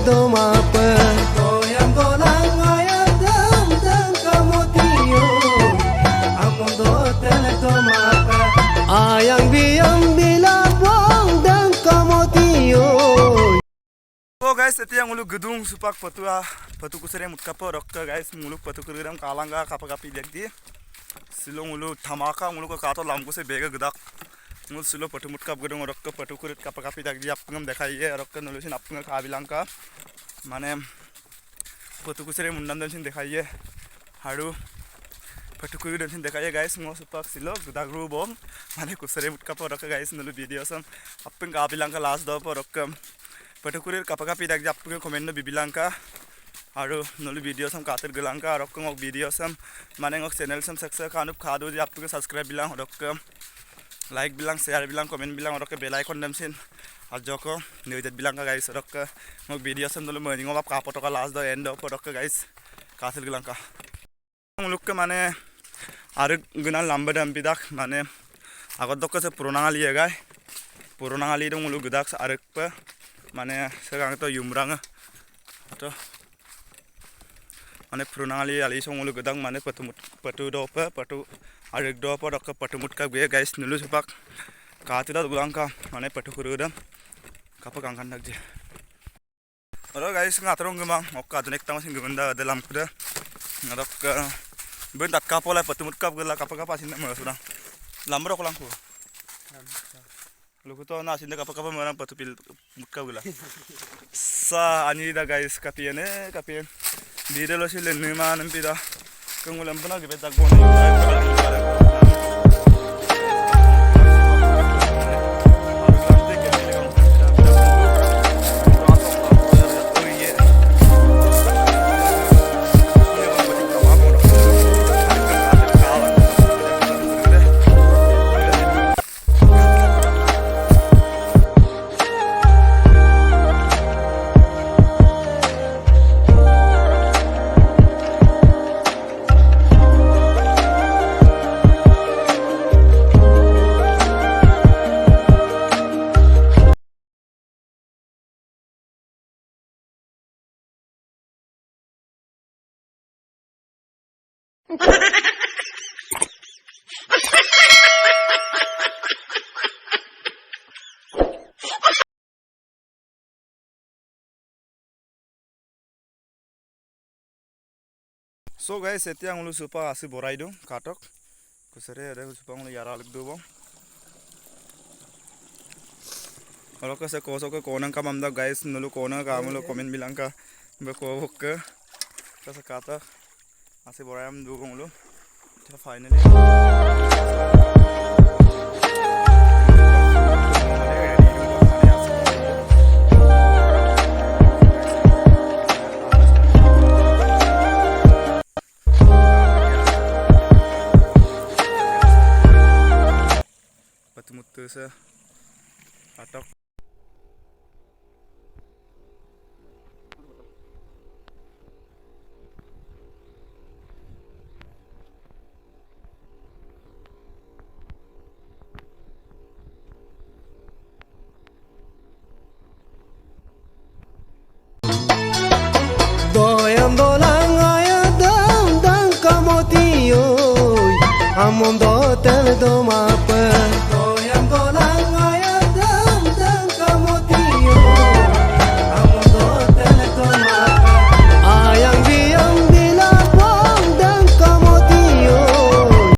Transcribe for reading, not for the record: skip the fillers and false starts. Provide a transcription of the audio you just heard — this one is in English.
do mapa Goyang golang ayam dam dam kamotio Amundo tel do mapa Ayang biang bilabong dam kamotio. So guys, ito yung muluk gedung supak patu kusere mutkapo rokka guys muluk patu kuram kalanga kapakapi dekdi silo muluk dhamaka muluk kato lamko se bega gedak mul silo patu mutkap gedung rokka patu kurit kapakapi dekdi apngam dekhaiye rokka nolusin apnga kabilanka mane patu kusere mundam damsin dekhaiye haru patu kuri damsin dekhaiye guys mo supak silo gedak rubom mane kusere mutkapo rokka guys nolu video sam apnga kabilanka last do rokka Patukurir kapakapi dak jap ke komen no bibilangka aru nolu video sam kater gelangka arok ngok video sam mane ngok channel sam saksa kanup khadu jap ke subscribe bilang arok ke like bilang share bilang komen bilang arok ke bell icon damsin ajoko neujet bilangka guys arok ke ngok video sam nolu morning ngop kapoto ka last do end of arok ke guys kater gelangka muluk ke mane aru gunal lamba dam bidak mane agot dokka se puronangali gai puronangali dong muluk gedak arek pe mane sekarang itu yumrang atau mane purunangali ali songulu gedang mane patu dopa patu arek dopa dok patu mutka gue guys nulu sepak katida gulangka mane patu kurudam kapa kangkan dak je oro guys ngatrong gemang okka dunek tang sing gemenda dalam kuda ngadok ben tat kapola patu mutka gela kapa sin ma sudah lamro kolangku Lu kuto na sinda kapag marang patupil mutka gula. Sa ani da guys kapien di lo sile nima nampida kung ulam puna gibet agbo na So guys, eti ang ulu supa asi borai dong katok kusere ada supa ngulu yara alik do bong kalau kase koso ke konang ka mamda guys nulu konang ka amulo komen bilang ka beko ke kase katok asi borai am do ngulu finally mutu se katok Goyang golang ayam dam dam kamotio Amundo tel do mapa